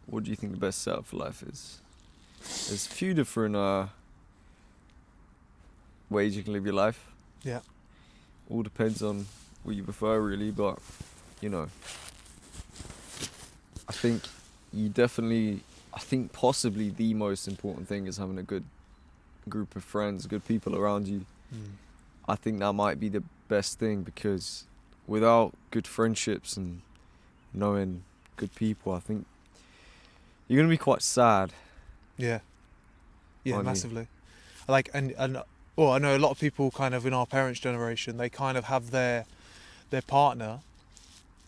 what do you think the best setup for life is? There's a few different ways you can live your life. Yeah. All depends on what you prefer, really. But you know, I think possibly the most important thing is having a good group of friends, good people around you. I think that might be the best thing, because without good friendships and knowing good people, I think you're gonna be quite sad. Yeah. Yeah, aren't you? massively. Like, and well, I know a lot of people kind of in our parents' generation, they kind of have their partner,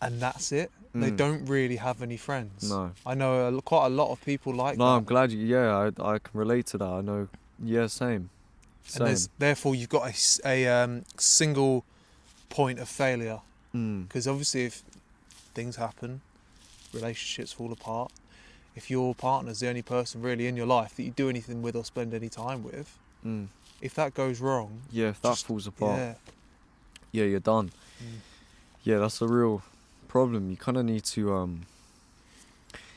and that's it. They don't really have any friends. No. I know quite a lot of people like No, that. I'm glad you. Yeah, I can relate to that. I know. Yeah, same. And therefore you've got a single point of failure, because obviously if things happen, relationships fall apart. If your partner's the only person really in your life that you do anything with or spend any time with, if that goes wrong, yeah, if that falls apart, yeah, you're done. Yeah, that's a real problem. You kind of need to.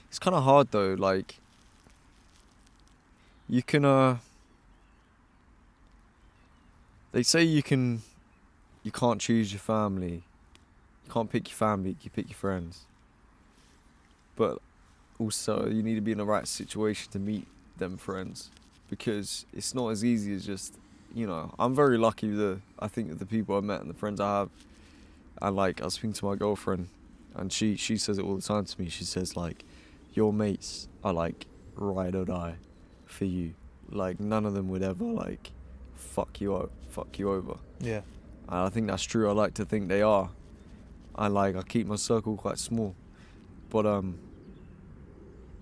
It's kind of hard though. Like, you can. They say you can't choose your family. You can't pick your family. You pick your friends. But also, you need to be in the right situation to meet them friends, because it's not as easy as just, I'm very lucky I think with the people I met and the friends I have. And like, I was speaking to my girlfriend, and she says it all the time to me. She says, like, your mates are like ride or die for you. Like, none of them would ever like fuck you over. Yeah. And I think that's true. I like to think they are. I keep my circle quite small, but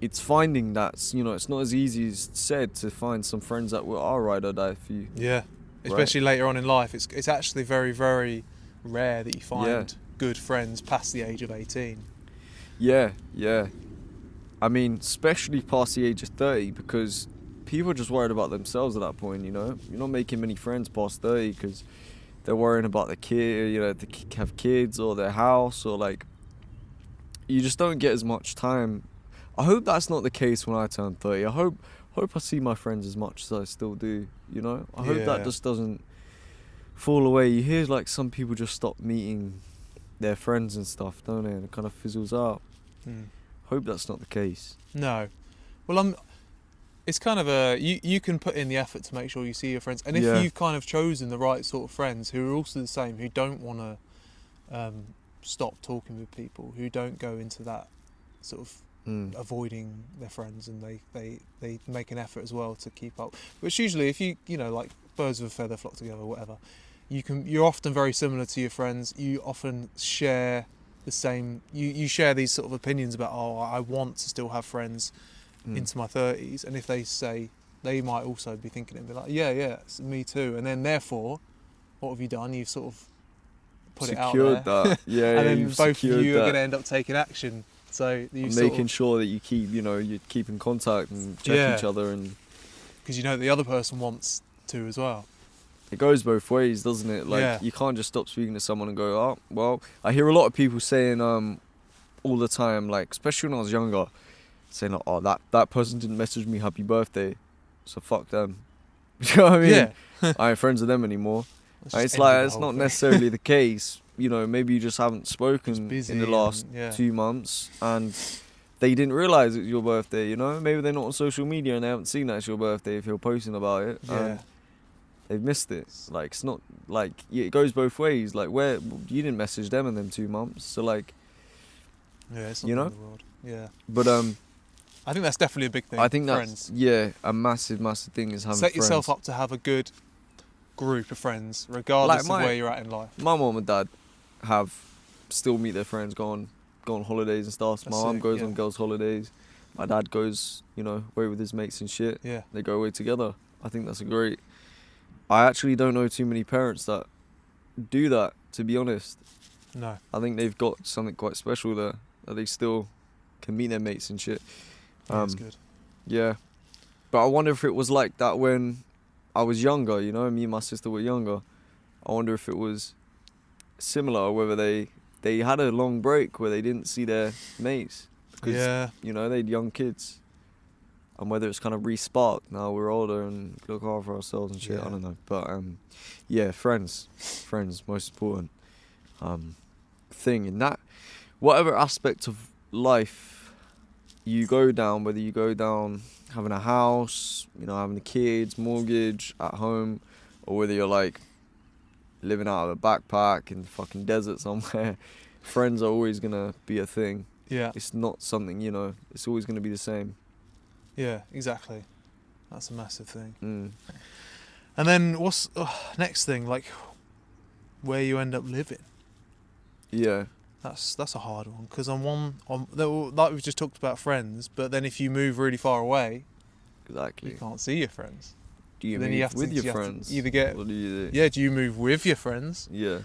it's finding that, it's not as easy as said to find some friends that are ride or die for you. Yeah, especially later on in life. It's actually very, very rare that you find good friends past the age of 18. Yeah. I mean, especially past the age of 30, because people are just worried about themselves at that point, You're not making many friends past 30 because they're worrying about their kid, they have kids or their house, or like, you just don't get as much time. I hope that's not the case when I turn 30. I hope I see my friends as much as I still do, I hope that just doesn't fall away. You hear like some people just stop meeting their friends and stuff, don't they? And it kind of fizzles out. Hope that's not the case. No. Well, it's kind of you can put in the effort to make sure you see your friends, and if you've kind of chosen the right sort of friends who are also the same, who don't want to stop talking with people, who don't go into that sort of avoiding their friends, and they make an effort as well to keep up. Which usually, if you like birds of a feather flock together, or whatever, you're often very similar to your friends. You often share the same. You share these sort of opinions about, I want to still have friends into my 30s, and if they say, they might also be thinking it and be like, yeah, it's me too, and then therefore, what have you done? You've sort of put it out there. That. Yeah, and then both of you are that. going to end up taking action. So you making sure that you keep, you keep in contact and check each other, and because the other person wants to as well. It goes both ways, doesn't it? Like, you can't just stop speaking to someone and go, oh, well, I hear a lot of people saying all the time, like, especially when I was younger, saying, like, oh, that person didn't message me happy birthday, so fuck them. You know what I mean? Yeah. I ain't friends with them anymore. It's like, it's not necessarily the case. Maybe you just haven't spoken in the last 2 months, and they didn't realise it was your birthday, Maybe they're not on social media and they haven't seen that it's your birthday if you're posting about it. Yeah. They've missed it. Like, it's not like, it goes both ways. Like, where you didn't message them in them 2 months, so like, it's not the end of the world. Yeah. But I think that's definitely a big thing. I think friends. that's a massive thing is having Set friends. yourself up to have a good group of friends, regardless of where you're at in life. My mum and dad still meet their friends, go on holidays and stuff. My mum goes on girls' holidays. My dad goes, away with his mates and shit. Yeah. They go away together. I think that's great. I actually don't know too many parents that do that, to be honest. No. I think they've got something quite special there, that they still can meet their mates and shit. That's good. Yeah. But I wonder if it was like that when I was younger, me and my sister were younger. I wonder if it was similar, or whether they had a long break where they didn't see their mates. because you know, they'd young kids. And whether it's kind of re-sparked now we're older and look after ourselves and shit, I don't know. But yeah, friends, most important thing in that. Whatever aspect of life you go down, whether you go down having a house, you know, having the kids, mortgage at home, or whether you're like living out of a backpack in the fucking desert somewhere, friends are always gonna be a thing. Yeah. It's not something, you know, it's always gonna be the same. Yeah, exactly. That's a massive thing. Mm. And then what's next thing? Like where you end up living. Yeah. That's a hard one because like we've just talked about friends, but then if you move really far away, Exactly. you can't see your friends. Do you then move with your friends? Either get, what do you do? Yeah, do you move with your friends? Yeah.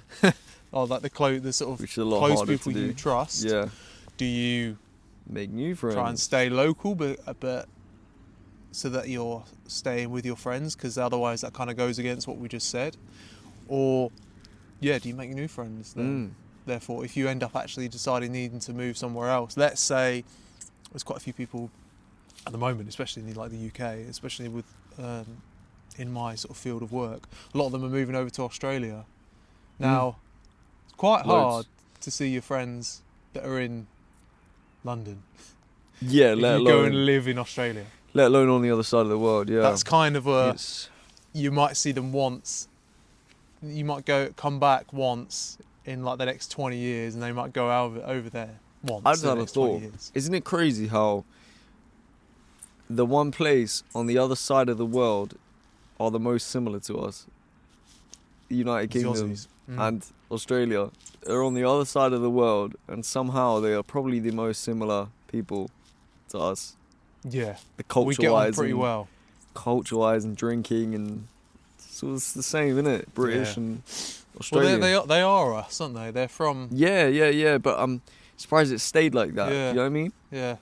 Or like the sort of Which is a lot close harder people to do. you trust? Yeah. Do you Make new friends. try and stay local, but so that you're staying with your friends? Because otherwise that kind of goes against what we just said. Or do you make new friends then? Therefore, if you end up actually deciding needing to move somewhere else, let's say there's quite a few people at the moment, especially in like the UK, especially with in my sort of field of work, a lot of them are moving over to Australia. Now, it's quite hard to see your friends that are in London. Yeah, if let you alone go and live in Australia. Let alone on the other side of the world. Yeah, that's kind of you might see them once. You might come back once in like the next 20 years, and they might go over there once. I just had a thought. Isn't it crazy how the one place on the other side of the world are the most similar to us? The United Kingdom and Australia are on the other side of the world, and somehow they are probably the most similar people to us. Yeah, the culture-wise, we get on pretty well. Culture-wise and drinking, and so it's the same, isn't it? British and Australian. Well, they are us, aren't they? They're from. Yeah. But I'm surprised it stayed like that. Yeah. You know what I mean? Yeah.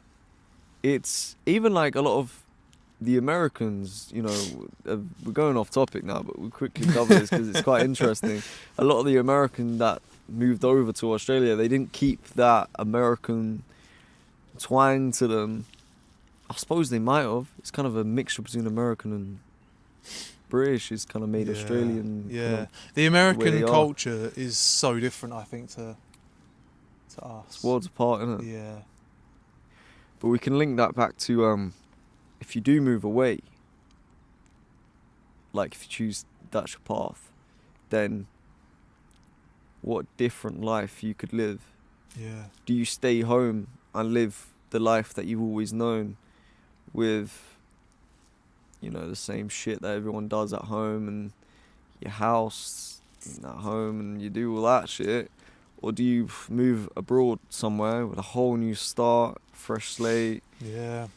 It's even like a lot of the Americans. You know, we're going off topic now, but we'll quickly cover this because it's quite interesting. A lot of the American that moved over to Australia, they didn't keep that American twang to them. I suppose they might have. It's kind of a mixture between American and British. It's kind of made Australian. Yeah, kind of the American culture is so different, I think, to us. It's worlds apart, isn't it? Yeah. But we can link that back to if you do move away, like if you choose that's your path, then what different life you could live. Yeah. Do you stay home and live the life that you've always known with, you know, the same shit that everyone does at home and your house at home and you do all that shit? Or do you move abroad somewhere with a whole new start, fresh slate? Yeah.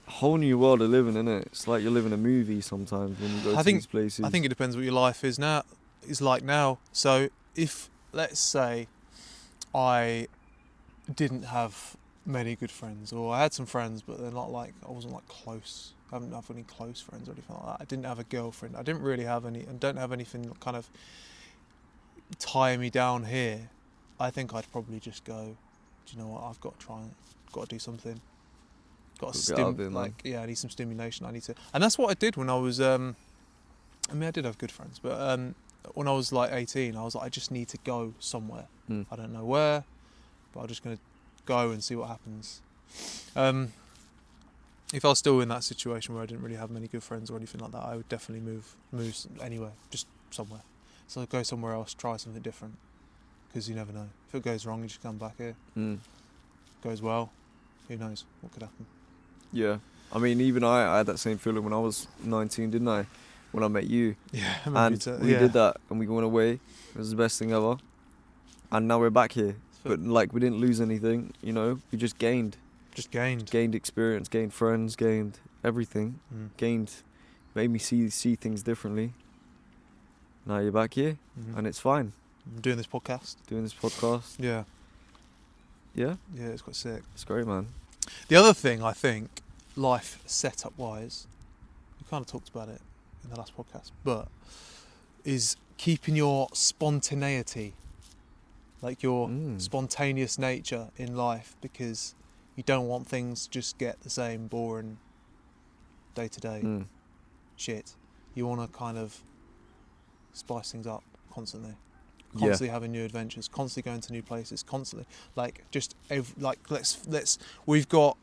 A whole new world of living, innit? It's like you're living a movie sometimes when you go to these places. I think it depends what your life is like now. So if, let's say, I didn't have many good friends, or I had some friends, but they're not like, I wasn't like close. I haven't have any close friends or anything like that. I didn't have a girlfriend. I didn't really have any, and don't have anything kind of tie me down here. I think I'd probably just go, do you know what? I've got to do something. Got to I need some stimulation. I need to, and that's what I did when I was. I mean, I did have good friends, but when I was like 18, I was like, I just need to go somewhere. I don't know where, but I'm just gonna go and see what happens. If I was still in that situation where I didn't really have many good friends or anything like that, I would definitely move anywhere, just somewhere. So I'd go somewhere else, try something different, because you never know. If it goes wrong, you just come back here. Goes well, who knows what could happen. Yeah, I mean, even I had that same feeling when I was 19, didn't I? When I met you. Yeah, we did that, and we went away. It was the best thing ever. And now we're back here. But like, we didn't lose anything, you know. We just gained. Gained experience, gained friends, gained everything. Made me see things differently. Now you're back here, and it's fine. I'm doing this podcast. Yeah. Yeah? Yeah, it's quite sick. It's great, man. The other thing, I think, life setup-wise, we kind of talked about it in the last podcast, but is keeping your spontaneity, like your spontaneous nature in life, because You don't want things to just get the same boring day to day shit. You want to kind of spice things up constantly. Constantly having new adventures, constantly going to new places, constantly let's we've got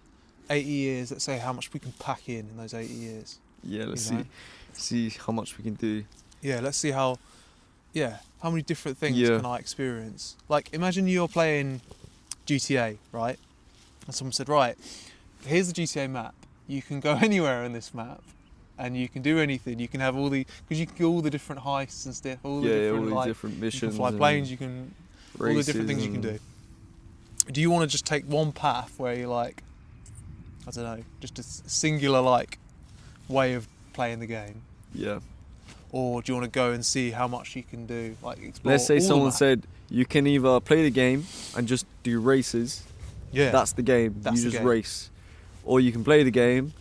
80 years. Let's say how much we can pack in those 80 years. Yeah, let's see how much we can do. Yeah, let's see how many different things can I experience. Like, imagine you're playing GTA, right? And someone said, right, here's the GTA map. You can go anywhere in this map. And you can do anything. You can have because you can do all the different heists and stuff. All the different missions. You can fly planes. You can all the different things you can do. Do you want to just take one path where you're like, I don't know, just a singular way of playing the game? Yeah. Or do you want to go and see how much you can do? Like, explore. Let's say someone said you can either play the game and just do races. Yeah. That's the game. You just race. Or you can play the game.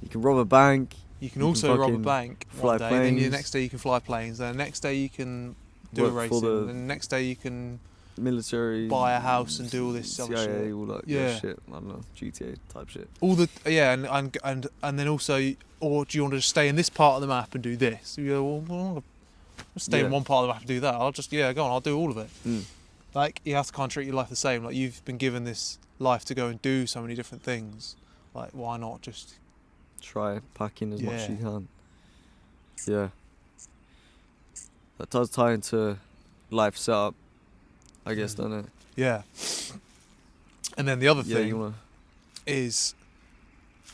You can rob a bank. You can also rob a bank one day, planes. then the next day you can fly planes, then the next day you can do a racing, and the next day you can military, buy a house and do all this CIA, other shit. All that shit. I don't know, GTA type shit. All the and then also, or do you want to just stay in this part of the map and do this? You go, well, I'll stay in one part of the map and do that. I'll just go on. I'll do all of it. Like, you have to kind of treat your life the same. Like, you've been given this life to go and do so many different things. Like, why not just try packing as much as you can. Yeah. That does tie into life setup, I guess, doesn't it? Yeah. And then the other thing is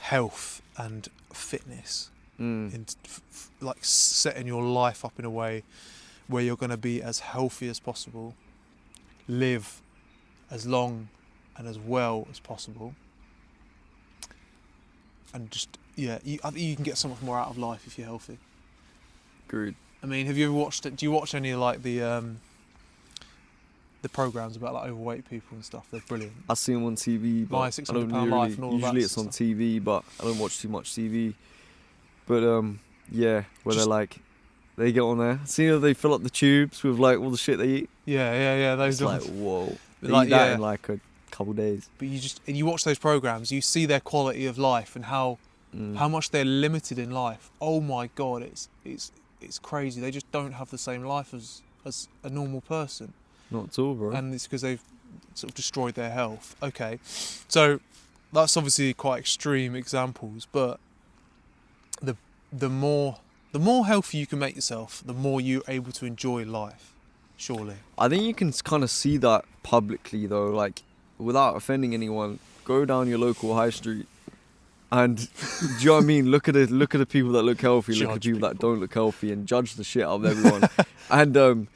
health and fitness. Like, setting your life up in a way where you're going to be as healthy as possible, live as long and as well as possible, and just I think you can get so much more out of life if you're healthy. Agreed. I mean, have you ever watched it? Do you watch any of the programs about overweight people and stuff? They're brilliant. I see them on TV, but My £600 Life and all of that. Usually it's on TV, but I don't watch too much TV. But where they get on there. See how they fill up the tubes with all the shit they eat. Yeah. Those it's whoa. They eat that in a couple days. But you watch those programs, you see their quality of life and how much they're limited in life. Oh my God, it's crazy. They just don't have the same life as a normal person. Not at all, bro. And it's because they've sort of destroyed their health. Okay, so that's obviously quite extreme examples, but the more healthy you can make yourself, the more you're able to enjoy life. Surely. I think you can kind of see that publicly though, without offending anyone. Go down your local high street, and do you know what I mean? Look at the people that look healthy, look at the people that don't look healthy, and judge the shit out of everyone. And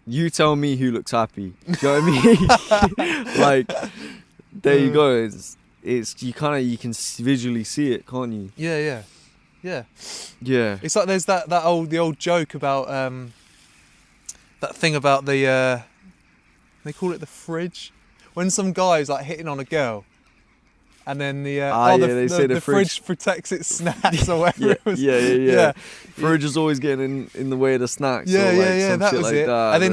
you tell me who looks happy. Do you know what I mean? There you go. It's you can visually see it, can't you? Yeah. It's like there's the old joke about that thing about the they call it the fridge, when some guy's hitting on a girl, and then the fridge protects its snacks or whatever it was. Yeah. Fridge is always getting in the way of the snacks. Yeah, that was it. That, and then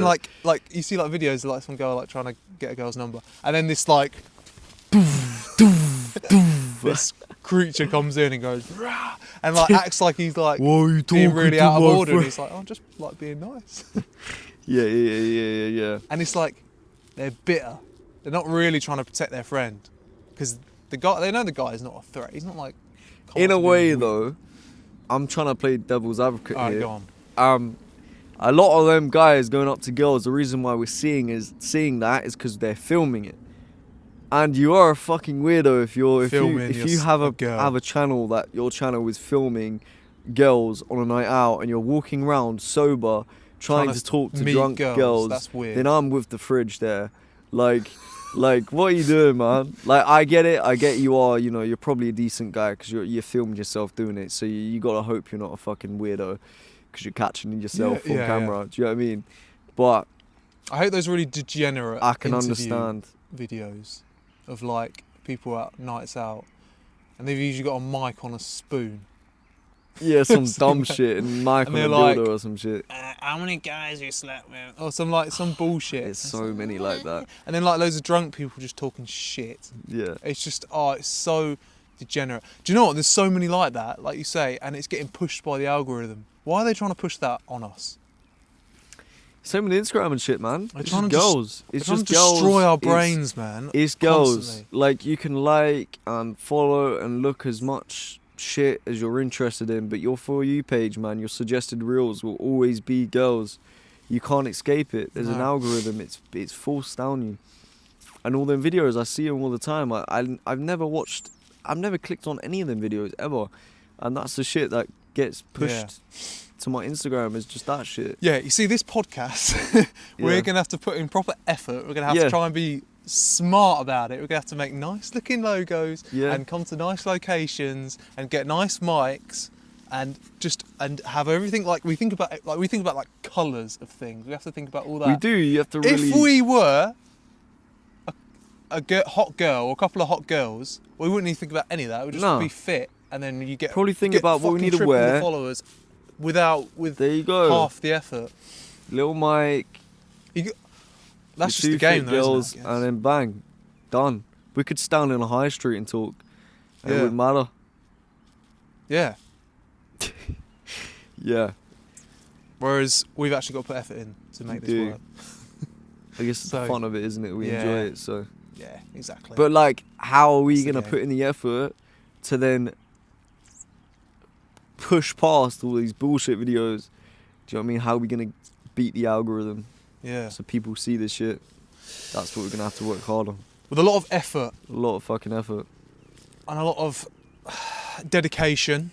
you see videos of some girl trying to get a girl's number, and then this this creature comes in and goes rah, and acts like he's being really out of order, and he's I'm just being nice. Yeah. And it's they're bitter. They're not really trying to protect their friend, because they know the guy is not a threat. He's not in a way though. I'm trying to play devil's advocate here. Go on. A lot of them guys going up to girls, the reason why we're seeing that is because they're filming it. And you are a fucking weirdo if you have a channel that your channel is filming girls on a night out, and you're walking around sober trying to talk to drunk girls. That's weird. Then I'm with the fridge there, what are you doing, man? I get it. I get you are. You're probably a decent guy because you filmed yourself doing it. So you gotta hope you're not a fucking weirdo because you're catching yourself on camera. Yeah. Do you know what I mean? But I hate those really degenerate. I can understand videos of people at nights out, and they've usually got a mic on a spoon, Yeah, some dumb shit and Michael they're and like, dildo or some shit. how many guys you slept with? Or some bullshit. There's so many like that. And then like loads of drunk people just talking shit. Yeah. It's just, it's so degenerate. Do you know what? There's so many like that, like you say, and it's getting pushed by the algorithm. Why are they trying to push that on us? Same with Instagram and shit, man. They're It's trying just to girls. It's They're trying just to girls. destroy our brains, man. It's girls. Constantly. Like, you can like and follow and look as much shit as you're interested in, but your For You page, man, your suggested reels will always be girls. You can't escape it. There's an No. algorithm. It's forced down you. And all them videos, I see them all the time. I've never clicked on any of them videos ever. And that's the shit that gets pushed to my Instagram, is just that shit. Yeah, you see, this podcast, we're Yeah. going to have to put in proper effort. We're going to have to try and be smart about it. We're going to have to make nice looking logos and come to nice locations and get nice mics and have everything like we think about like colours of things. We have to think about all that. We do. You have to really. If we were hot girl or a couple of hot girls, we wouldn't need to think about any of that. We'd just be fit, and then you get probably think get about what we fucking need to triple wear. the followers with There you go. half the effort. Little mic. That's just two the game, fit though, girls, isn't it? and then bang, done. We could stand in a high street and talk. And It wouldn't matter. Yeah. Yeah. Whereas we've actually got to put effort in to make this work. I guess it's the fun of it, isn't it? We enjoy it, so. Yeah, exactly. But like, how are we It's the gonna game. put in the effort to then push past all these bullshit videos? Do you know what I mean? How are we gonna beat the algorithm yeah, so people see this shit? That's what we're gonna have to work hard on. with a lot of effort A lot of fucking effort. and a lot of dedication,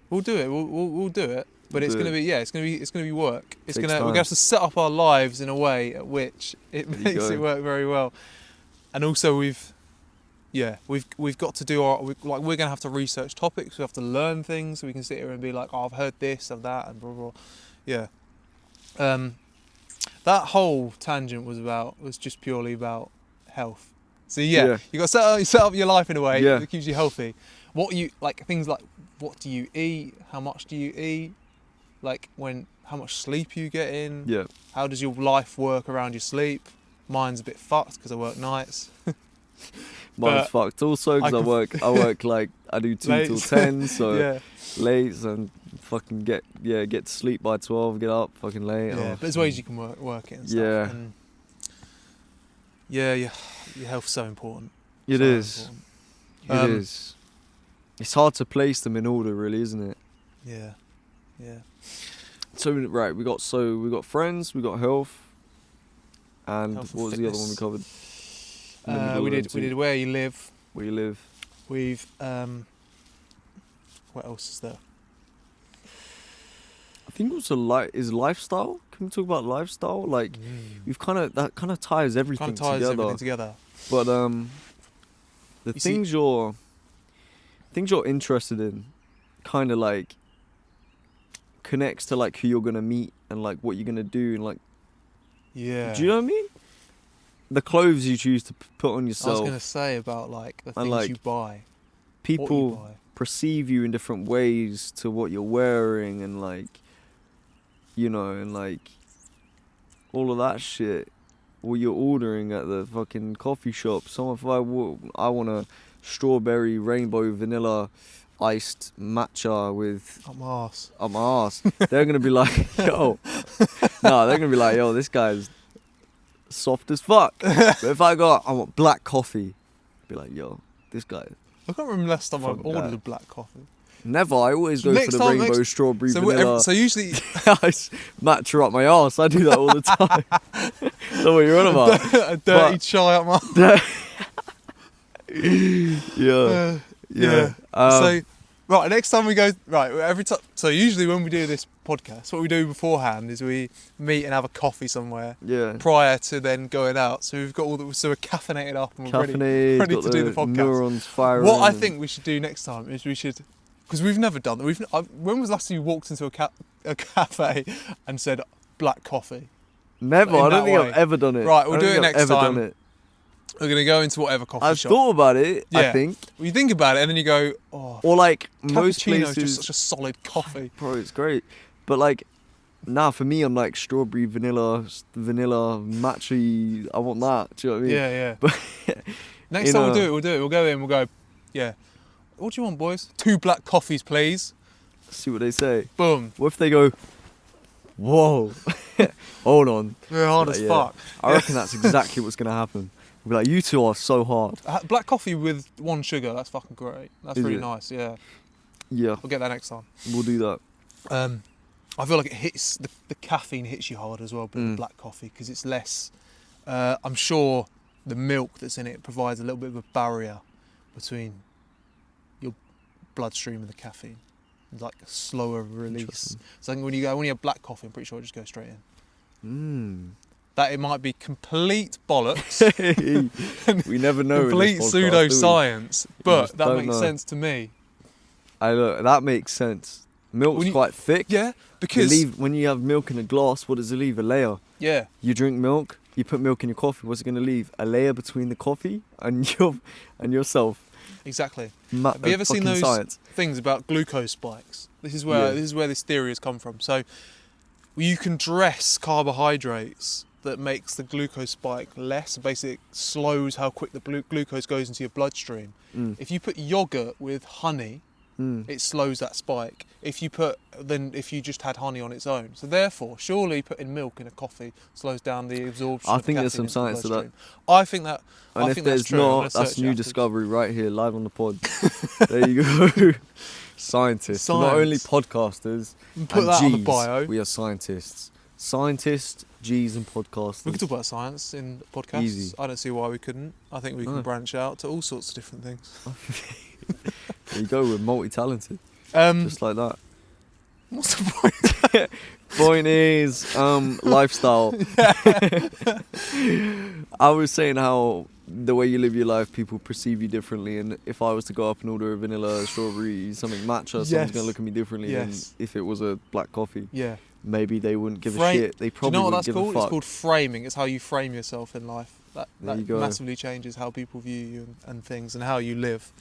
we'll do it. We'll do it. But We'll it's do gonna it. be it's gonna be work. It's Takes we're time. gonna have to set up our lives in a way at which it There you makes go. it work very well. And also we've got to do we're gonna have to research topics. We have to learn things. So we can sit here and be like, oh, I've heard this and that and blah blah. Yeah. That whole tangent was just purely about health. So you got to set up your life in a way that keeps you healthy. Things like, what do you eat? How much do you eat? Like how much sleep you get in? Yeah. How does your life work around your sleep? Mine's a bit fucked because I work nights. Mine's fucked also because I work like, I do 2 till 10, so late and fucking get to sleep by 12, get up fucking late. Yeah, but there's ways you can work it and stuff. Yeah. And your health's so important. It So is. important. It is. It's hard to place them in order, really, isn't it? Yeah. Yeah. So right, we got friends, we got health, and Health and what was the other one we fitness. covered? In the middle We of them did two. where you live. Where you live. We've what else is there? I think also is lifestyle. Can we talk about lifestyle? Like we've that kind of ties everything together. But the things you're interested in, kind of like connects to like who you're gonna meet and like what you're gonna do and like. Yeah. Do you know what I mean? The clothes you choose to put on yourself. I was gonna say about like the things like, you buy. People What you buy. perceive you in different ways to what you're wearing and like, you know, and like all of that shit. What you're ordering at the fucking coffee shop. If I want a strawberry rainbow vanilla iced matcha with Up my arse. up my ass. They're gonna be like, yo. No, they're gonna be like, yo, this guy's soft as fuck. But if I want black coffee, be like, yo, this guy. I can't remember last time I've Fuck ordered that. a black coffee. Never. I always go Next for the time, rainbow strawberry vanilla. So usually, Ice matcha up my ass. I do that all the time. That's what you're on about. a dirty chai up my. Yeah. So, right, next time we go, every time. So usually when we do this podcast, what we do beforehand is we meet and have a coffee somewhere Yeah. prior to then going out. So we've got so we're caffeinated up and we're Caffeinated, ready got to do the podcast. Neurons firing. What I think we should do next time is because we've never done that. When was the last time you walked into a cafe and said black coffee? Never. in I don't that think way. I've ever done it. Right, we'll I do don't it think I've next ever time. done it. We're going to go into whatever coffee I've shop. thought about it, Yeah. I think. Well, you think about it and then you go, oh, Or like most cappuccino's places... just such a solid coffee. Bro, it's great. But like, nah, for me, I'm like strawberry, vanilla, matcha. I want that. Do you know what I mean? Yeah, yeah. But Next time we'll do it. We'll go in, we'll go, yeah. What do you want, boys? 2 black coffees, please. See what they say. Boom. What if they go, whoa, hold on. They're hard Like, as yeah. fuck. I reckon that's exactly what's going to happen. We'll be like, you two are so hard. Black coffee with 1 sugar, that's fucking great. That's Is really it? nice, yeah. Yeah, We'll get that next time. we'll do that. I feel like it hits, the caffeine hits you hard as well, but the black coffee, because it's less, I'm sure the milk that's in it provides a little bit of a barrier between your bloodstream and the caffeine. It's like a slower release. Interesting. So I think when you have black coffee, I'm pretty sure it just goes straight in. Mm. That it might be complete bollocks, We never know. complete in this podcast, do we? pseudoscience, but just that don't makes know. sense to me. That makes sense. Milk's When you- quite thick. Yeah, because When you have milk in a glass, what does it leave? A layer. yeah, You drink milk, you put milk in your coffee, what's it going to leave? A layer between the coffee and yourself. exactly. Have you ever seen those things about glucose spikes? This is where this theory has come from. So you can dress carbohydrates that makes the glucose spike less. Basically, it slows how quick the glucose goes into your bloodstream. If you put yogurt with honey, it slows that spike. If you just had honey on its own. So therefore, surely putting milk in a coffee slows down the absorption. I of think there's caffeine some into the science to that. bloodstream. I think that. And I if think there's that's true. I'm not, gonna that's search a it new afterwards. discovery right here, live on the pod. There you go. Scientists. We're not only Science. podcasters. Put and that on the Gs, bio. We are scientists. Scientists, G's and podcasters. We could talk about science in podcasts. Easy. I don't see why we couldn't. I think we can No. branch out to all sorts of different things. There you go, we're multi-talented. Um, Just like that. what's the point? Point is, lifestyle. I was saying how the way you live your life, people perceive you differently, and if I was to go up and order a vanilla, strawberry, something matcha, someone's Yes. gonna look at me differently Yes. than if it was a black coffee. Yeah. Maybe they wouldn't give a Frame- shit. They Do you probably know what wouldn't that's give called? a It's fuck. called framing. It's how you frame yourself in life. There That you go. massively changes how people view you and things and how you live.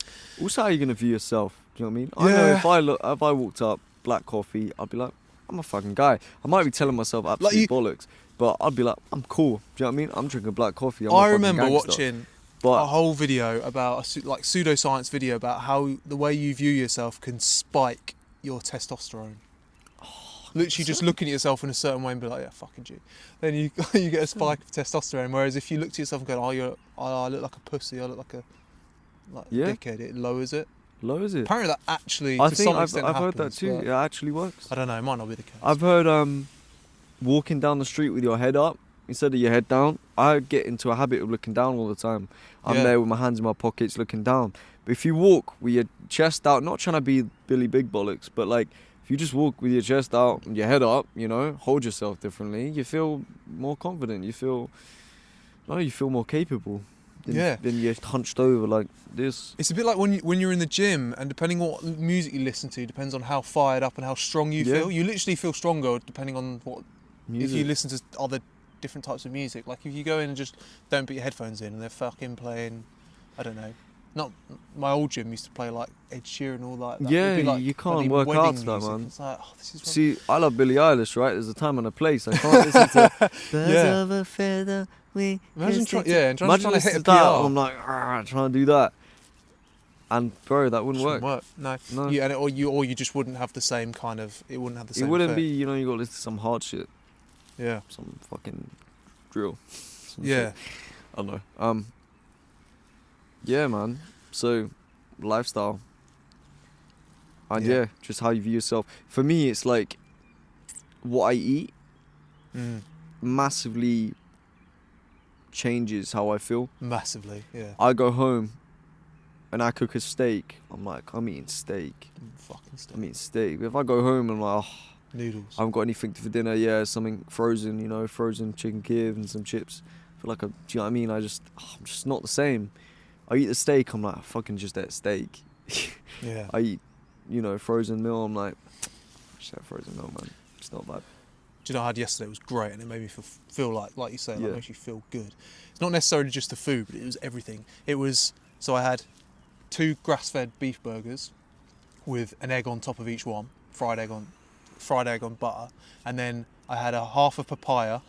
Also, how are you gonna view yourself? Do you know what I mean? I know Yeah. if I walked up black coffee, I'd be like, I'm a fucking guy. I might be telling myself absolute you- bollocks, but I'd be like, I'm cool. Do you know what I mean? I'm drinking black coffee. I'm a I fucking remember gangster. watching a But whole video about pseudoscience video about how the way you view yourself can spike your testosterone. Literally just looking at yourself in a certain way and be like, yeah, fucking G. Then you you get a spike of testosterone. Whereas if you look to yourself and go, I look like a pussy, I look like a Yeah. dickhead, it lowers it. lowers it. Apparently that actually, I to think some I've extent, heard that happens, too. but It actually works. I don't know, it might not be the case. I've heard walking down the street with your head up instead of your head down. I get into a habit of looking down all the time. I'm Yeah. there with my hands in my pockets looking down. But if you walk with your chest out, not trying to be Billy Big Bollocks, but like if you just walk with your chest out and your head up, you know, hold yourself differently, you feel more confident. You feel more capable. Than you're hunched over like this. It's a bit like when you're in the gym, and depending on what music you listen to, depends on how fired up and how strong you Yeah. feel. You literally feel stronger depending on what. Music. If you listen to other different types of music, like if you go in and just don't put your headphones in and they're fucking playing, I don't know. Not my old gym used to play like Ed Sheeran and all that. It'd Yeah, be like you can't bloody work wedding out to that, music. man. It's like, oh, this is See, I love Billie Eilish, right? There's a time and a place. I can't listen to Birds Yeah. of a Feather. We Imagine trying to hit listening a to that. PR. And I'm like, trying to do that. And bro, that wouldn't work. No. No. Or you just wouldn't have the same kind of. It wouldn't have the same. It wouldn't effect. be, you know, you got to listen to some hard shit, Yeah. some fucking drill. Some Yeah. shit. I don't know. Yeah, man. So, lifestyle. And Yeah. yeah, just how you view yourself. For me, it's like what I eat Mm. massively changes how I feel. Massively. Yeah. I go home and I cook a steak. I'm like, I'm eating steak. Fucking stuff. I'm eating steak. If I go home and I'm like, oh, Noodles. I haven't got anything for dinner. Yeah, something frozen, you know, frozen chicken Kiev and some chips. I feel like do you know what I mean? I'm just not the same. I eat the steak. I'm like, I fucking just ate steak. Yeah. I eat, you know, frozen meal. I'm like, just that frozen meal, man. It's not bad. do you know, I had yesterday, it was great, and it made me feel like you say, Yeah. like makes you feel good. It's not necessarily just the food, but it was everything. It was, so I had 2 grass-fed beef burgers with an egg on top of each one, fried egg on butter, and then I had a half a papaya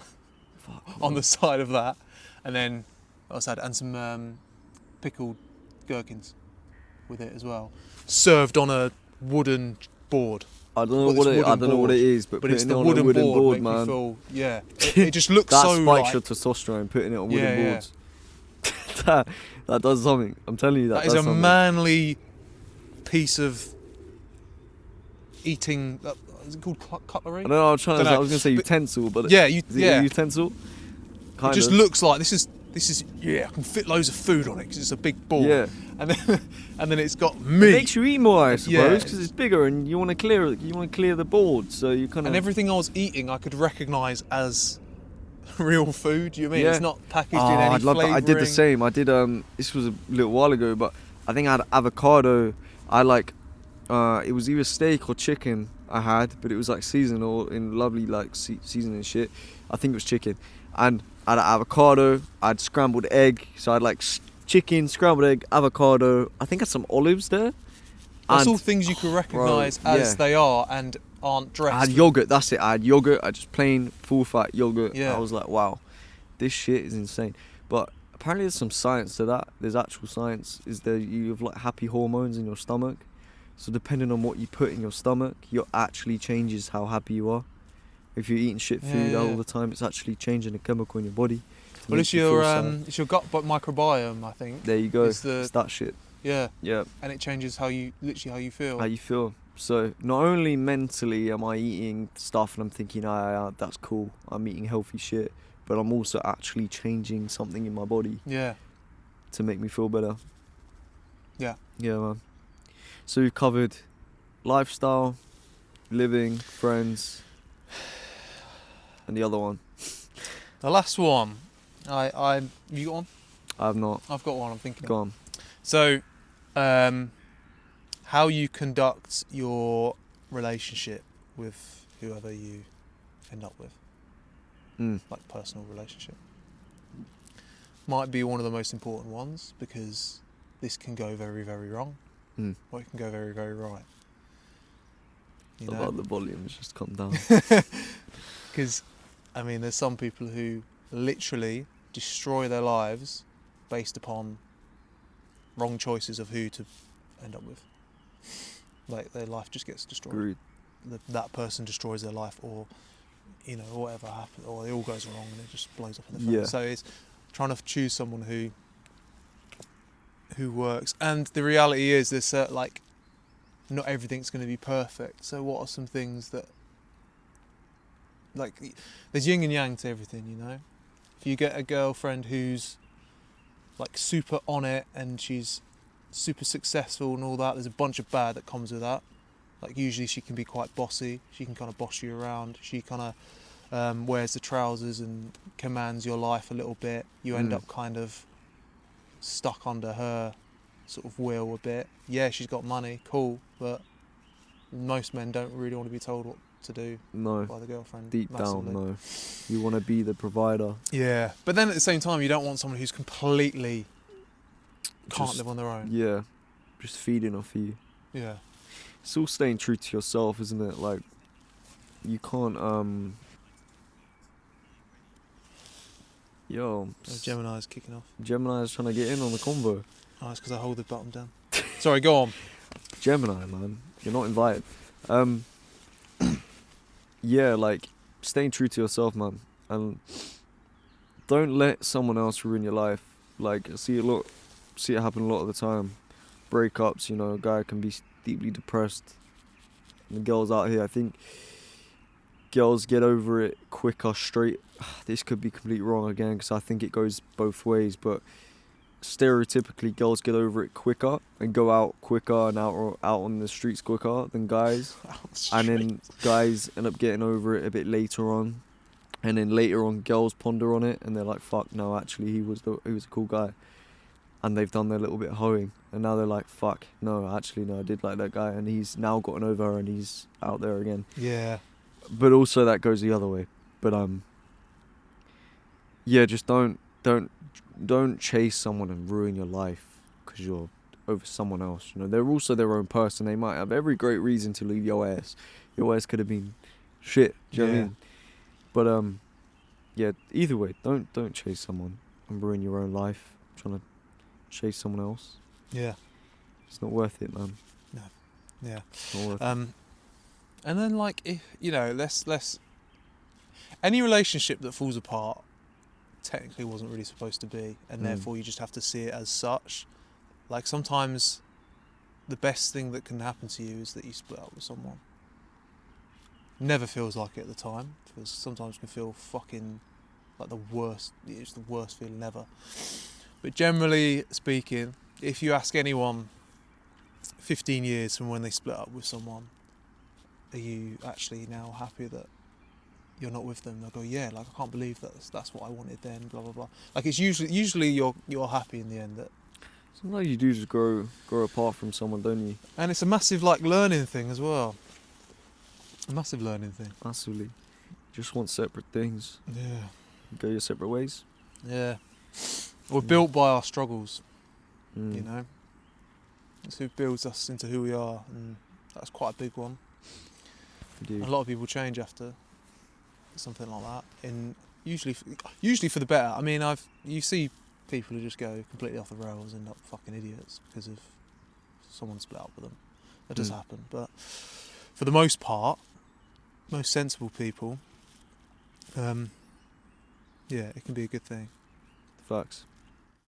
on the side of that, and then I also had some pickled gherkins with it as well, served on a wooden board. I don't know what it is, but it's putting the it on a wooden board, makes man. me feel, it just looks that so spikes like, your testosterone. Putting it on wooden Yeah, boards. that does something. I'm telling you, that is does a something. manly piece of eating. Is it called cutlery? I don't know. I was Dunno. going to say utensil, but Yeah, is it a utensil? It Kind just of. looks like this is I can fit loads of food on it because it's a big board. Yeah. and then it's got It meat. makes you eat more, I suppose, Yeah. because it's bigger and you want to clear the board. So you kind of. And everything I was eating, I could recognise as real food. You know what I mean? Yeah. It's not packaged in any I'd love that. I did the flavouring. same. I did. This was a little while ago, but I think I had avocado. I like. It was either steak or chicken I had, but it was like seasonal in lovely like seasoning shit. I think it was chicken, and I had avocado. I had scrambled egg, so I had like chicken, scrambled egg, avocado. I think I had some olives there. That's and, all things you can recognise bro, as yeah. they are and aren't dressed. I had with- yogurt. That's it. I had yogurt. I just plain full fat yogurt. Yeah. I was like, wow, this shit is insane. But apparently there's some science to that. There's actual science. Is there you have like happy hormones in your stomach. So depending on what you put in your stomach, it actually changes how happy you are. If you're eating shit food Yeah. all the time, it's actually changing a chemical in your body. Well, Makes you feel sad. it's your gut microbiome, I think. There you go. it's It's that shit. Yeah, Yeah. and it changes how you feel. How you feel. So not only mentally am I eating stuff and I'm thinking, that's cool, I'm eating healthy shit, but I'm also actually changing something in my body Yeah, to make me feel better. yeah. Yeah, man. So we've covered lifestyle, living, friends, and the other one. The last one, you got one? I have not. I've got one. I'm thinking. Go on. So, how you conduct your relationship with whoever you end up with, like personal relationship, might be one of the most important ones because this can go very, very wrong, or it can go very, very right. You know? The volume has just come down. Because, I mean, there's some people who literally destroy their lives based upon wrong choices of who to end up with. Like, their life just gets destroyed. Agreed. That person destroys their life, or, you know, whatever happens, or it all goes wrong and it just blows up in the face. Yeah. So it's trying to choose someone who works. And the reality is, there's like, not everything's going to be perfect. So what are some things that, like, there's yin and yang to everything, you know? If you get a girlfriend who's like super on it and she's super successful and all that, there's a bunch of bad that comes with that. Like, usually she can be quite bossy. She can kind of boss you around. She kind of wears the trousers and commands your life a little bit. You end up kind of stuck under her sort of will a bit. Yeah, she's got money, cool, but most men don't really want to be told what to do No. by the girlfriend. Deep massively. down, no. You want to be the provider. Yeah, but then at the same time, you don't want someone who's completely can't Just- live on their own. Yeah. Just feeding off you. Yeah. It's all staying true to yourself, isn't it? Like, you can't, Yo. Gemini's kicking off. Gemini's trying to get in on the convo. Oh, it's because I hold the button down. Sorry, go on. Gemini, man. You're not invited. Yeah, like, staying true to yourself, man. And don't let someone else ruin your life. Like, I see it happen a lot of the time. Breakups, you know, a guy can be deeply depressed. And the girls out here, I think girls get over it quicker, straight. This could be completely wrong again, because I think it goes both ways, but stereotypically girls get over it quicker and go out quicker and out on the streets quicker than guys. And then guys end up getting over it a bit later on, and then later on girls ponder on it and they're like, fuck, no, actually he was a cool guy, and they've done their little bit of hoeing, and now they're like, fuck, no, actually no, I did like that guy, and he's now gotten over her and he's out there again. Yeah. but also that goes the other way. But yeah, just don't chase someone and ruin your life because you're over someone else. You know, they're also their own person. They might have every great reason to leave your ass. Your ass could have been shit. Do you know what I mean? But yeah. Either way, don't chase someone and ruin your own life trying to chase someone else. Yeah. It's not worth it, man. No. Yeah. It's not worth it. And then like if let's any relationship that falls apart technically wasn't really supposed to be, and therefore you just have to see it as such. Like sometimes the best thing that can happen to you is that you split up with someone. Never feels like it at the time, because sometimes it can feel fucking like the worst. It's the worst feeling ever. But generally speaking, if you ask anyone 15 years from when they split up with someone, are you actually now happy that you're not with them? They'll go, yeah, like I can't believe that's what I wanted then, blah blah blah. Like it's usually you're happy in the end. That Sometimes you do just grow apart from someone, don't you? and it's a massive like learning thing as well. A massive learning thing. Massively. Just want separate things. Yeah. Go your separate ways. Yeah. We're built by our struggles, Mm. you know. It's who builds us into who we are, and that's quite a big one. Indeed. A lot of people change after something like that, and usually for the better. I mean, you see people who just go completely off the rails and end up fucking idiots because of someone split up with them. That does happen, but for the most part, most sensible people, yeah, it can be a good thing. Facts.